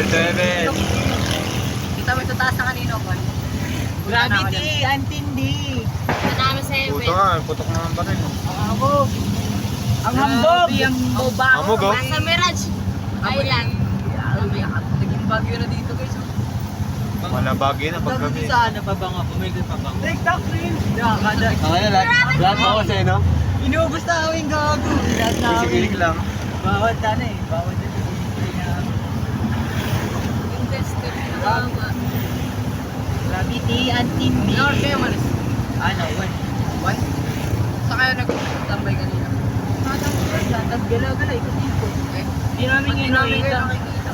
7. Kita mo ito taas na kanino, Paul. Gravity, antindi. Ito namin 7. Puto nga, putok na ang baril. Ang hambog. Ang hambog. Ang bobaho. Amog, oh. Nasa Mirage Island. Naging bagyo na dito, guys. Malabagi na paggabi. Sana pa ba nga? Pumigil pa ba? Take that, please. Kada. Okay, lahat ako sa'yo, no? Inubos na kami gago. Lahat na kami. Sigilig lang. Bawat na eh. Bawat na. Invested na mga. Gravity, antindi. Lord, kayo malis. Ano, one. One? Saan kayo nag-tambay kanina? Tapos galaw-galaw, ikot-ikot. Eh? Hindi namin Hindi namin kayo nakikita. nakikita.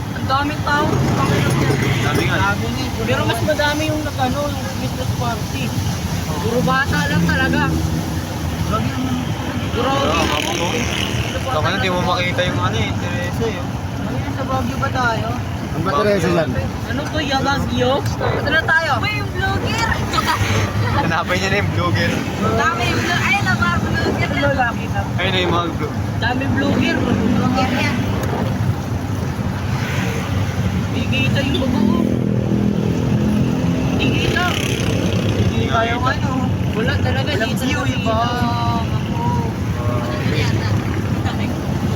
Ang daming tao. Pangilap niya. Sabi nga. Gago nga eh. Pero mas madami yung nag-ano, yung Christmas party. Puro bata lang talaga. Puro Saka na, di mo makita yung ano eh, Teresa eh. Ayun, sa Baguio ba tayo? Ang bateresa dyan. Ano to, Baguio? Ito na tayo. May yung vlogger. Hanapin niya na yung vlogger. Dami yung vlogger. Ayun na ba? Vlogger. Lalaki na. Ayun na yung mga vlog. Dami vlogger. Vlogger yan. Bigita yung bago. Bigita. Hindi kayo ano. Wala talaga. Walang dito view, sa iba.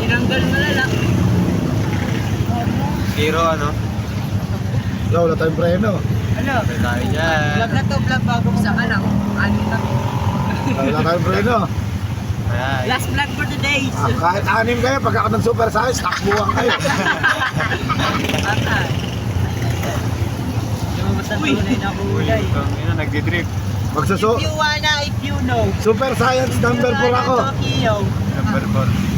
Tinanggal mo na lang. Zero ano? Wala tayong preno. Ano? Sabi tayo dyan. Vlog na to, vlog bago mo. Isa ka lang. Anin kami. Wala tayong preno. Ayan. Last vlog for the days. Kahit anim kayo, pag ako ng super size, takbuhan kayo. Ata. Lumabas ang tunay na kulay. Ina, nagdidrift. Magsuso. If you wanna, if you know. Super science number 4 ako. Tokyo. Number 4.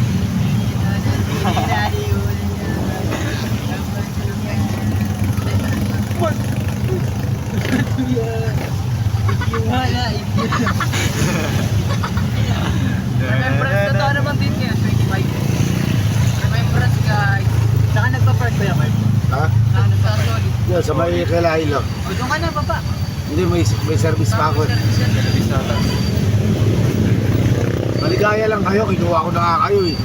If you wanna, if you know. Remembrance na to. Ano bang date niya? 25. Remembrance, guys. Saka nagpa-park ba yan, Mark? Ha? Ano sa solid. Yan, sa may Kalailo. O, doon ka na, baba. Hindi, may service pa ako. Maligaya lang kayo, kinuha ko na nga kayo eh.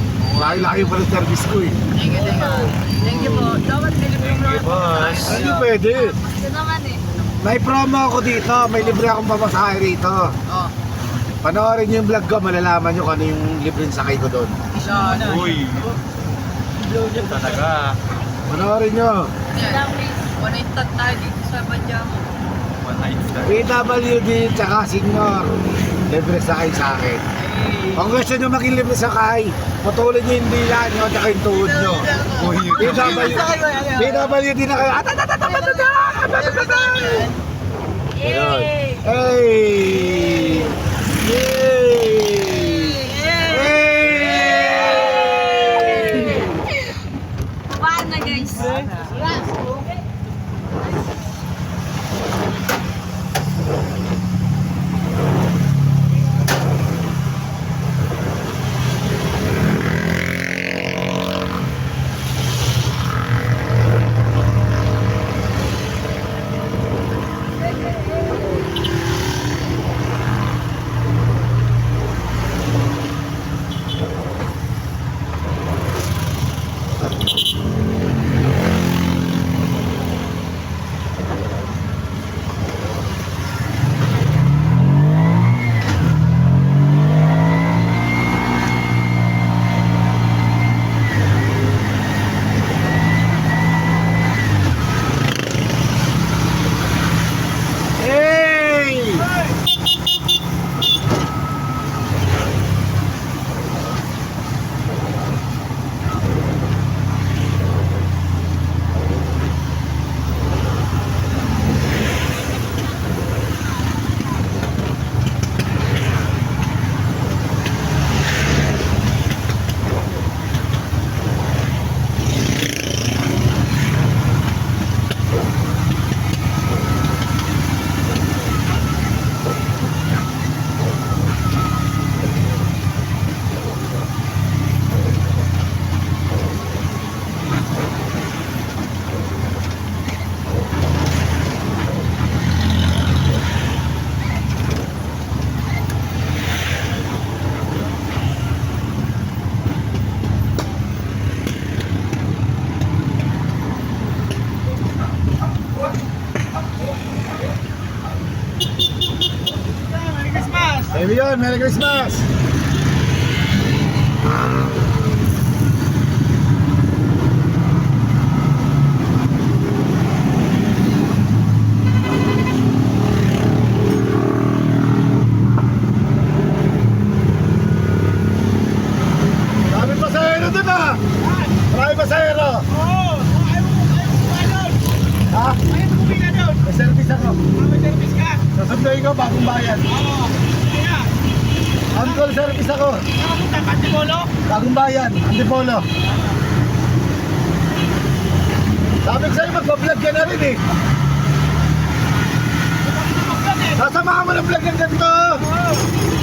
Laki-laki pa ng service ko eh. Thank you, thank you. Thank you po. Dapat nilibre Thank you, boss. Hindi pwede. Ito naman eh. May promo ako dito, may libre akong pamasahe rito. Oh. Panoorin niyo yung vlog ko, malalaman niyo kung ano yung libreng sakay ko doon. Isa na. Uy. Talaga. Panoorin niyo. Yan. One night stand tayo dito sa Banjamo. One night stand. PWD tsaka senior. Libre sakay sa akin. Kung gusto nyo maging libre sakay, putulin nyo yung dila nyo at yung tuhod nyo. Uy. PWD na kayo. Yay! Hey! Paano na guys? Yun, Merry Christmas! Dami pasahero dun ah! Marami pasahero! Oo! Ayaw mo doon! Ha? Ayaw mo bumila doon! May service ako. May service ka! Sasunduin ko, bagong bayan. Oo! Kaya! On-call service ako. Nakapunta ka, Antipolo? Bagong bayan, Antipolo. Sabi ko sa'yo, mag-vlog ka na rin eh. Magpapagod eh! Sasamahan mo ng vlog ng ganito. Oo!